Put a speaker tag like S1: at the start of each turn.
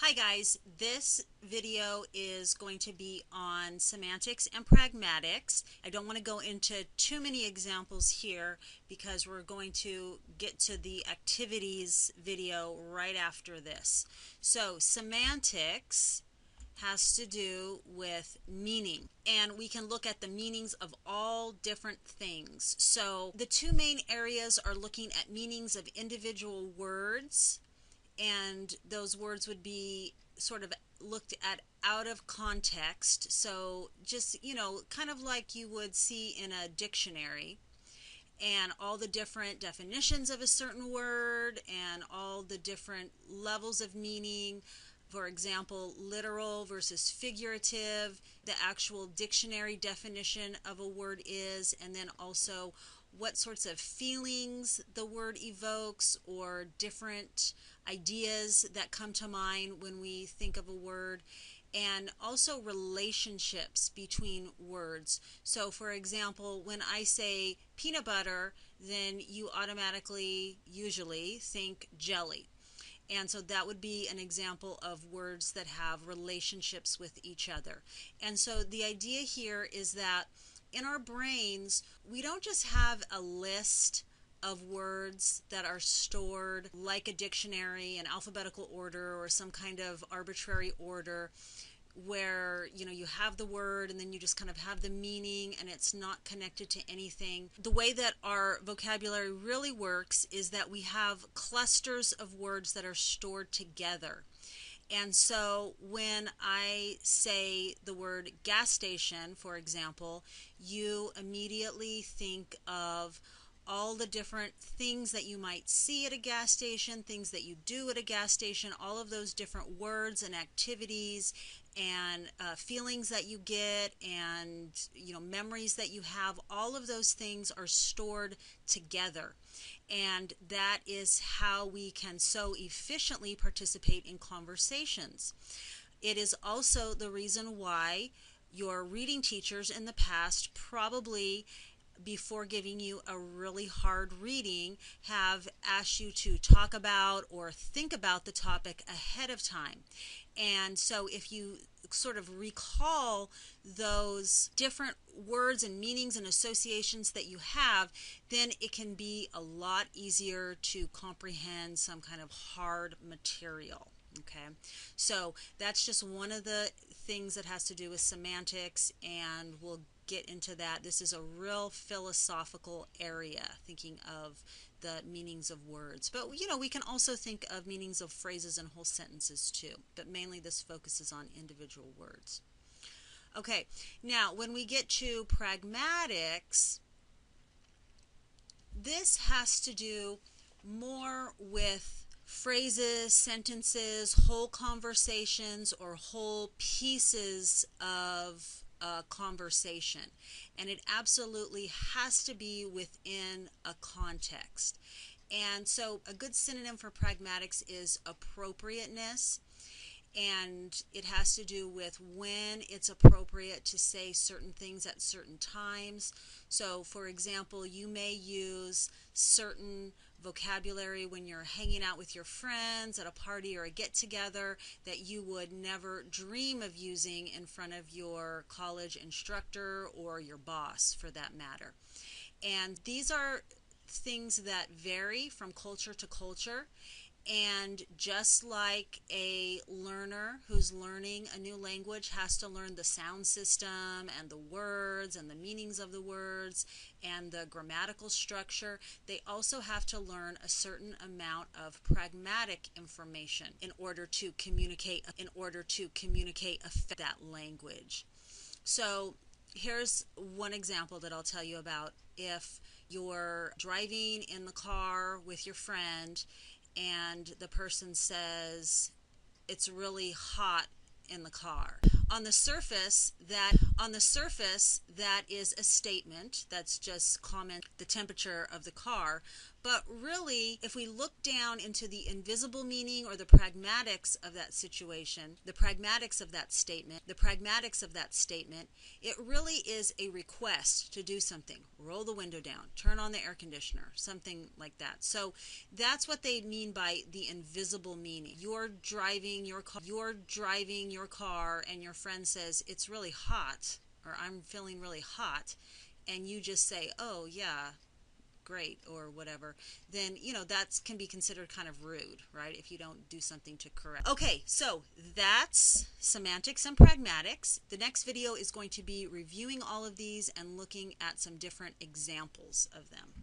S1: Hi guys, this video is going to be on semantics and pragmatics. I don't want to go into too many examples here because we're going to get to the activities video right after this. So semantics has to do with meaning, and we can look at the meanings of all different things. So the two main areas are looking at meanings of individual words, and those words would be sort of looked at out of context. So just, kind of like you would see in a dictionary, and all the different definitions of a certain word and all the different levels of meaning. For example, literal versus figurative, the actual dictionary definition of a word is, and then also what sorts of feelings the word evokes or different ideas that come to mind when we think of a word, and also relationships between words. So for example, when I say peanut butter, then you automatically usually think jelly. And so that would be an example of words that have relationships with each other. And so the idea here is that in our brains, we don't just have a list of words that are stored like a dictionary in alphabetical order or some kind of arbitrary order, where you have the word and then you just kind of have the meaning and it's not connected to anything. The way that our vocabulary really works is that we have clusters of words that are stored together. And so when I say the word gas station, for example, you immediately think of all the different things that you might see at a gas station, things that you do at a gas station, all of those different words and activities and feelings that you get, and memories that you have. All of those things are stored together, and that is how we can so efficiently participate in conversations. It is also the reason why your reading teachers in the past probably, before giving you a really hard reading, have asked you to talk about or think about the topic ahead of time. And so if you sort of recall those different words and meanings and associations that you have, then it can be a lot easier to comprehend some kind of hard material. Okay, so that's just one of the things that has to do with semantics, and we'll get into that. This is a real philosophical area, thinking of the meanings of words. But we can also think of meanings of phrases and whole sentences too, but mainly this focuses on individual words. Okay, now when we get to pragmatics, this has to do more with phrases, sentences, whole conversations, or whole pieces of a conversation. And it absolutely has to be within a context. And so a good synonym for pragmatics is appropriateness. And it has to do with when it's appropriate to say certain things at certain times. So for example, you may use certain vocabulary when you're hanging out with your friends at a party or a get-together that you would never dream of using in front of your college instructor or your boss, for that matter. And these are things that vary from culture to culture. And just like a learner who's learning a new language has to learn the sound system and the words and the meanings of the words and the grammatical structure, they also have to learn a certain amount of pragmatic information in order to communicate that language. So here's one example that I'll tell you about. If you're driving in the car with your friend and the person says it's really hot in the car. On the surface, that is a statement that's just comment the temperature of the car, But really, if we look down into the invisible meaning or the pragmatics of that situation, the pragmatics of that statement, it really is a request to do something. Roll the window down, turn on the air conditioner, something like that. So that's what they mean by the invisible meaning. You're driving your car and your friend says it's really hot, or I'm feeling really hot, and you just say, "Oh, yeah, great," or whatever, then that can be considered kind of rude, right, if you don't do something to correct. Okay, so that's semantics and pragmatics. The next video is going to be reviewing all of these and looking at some different examples of them.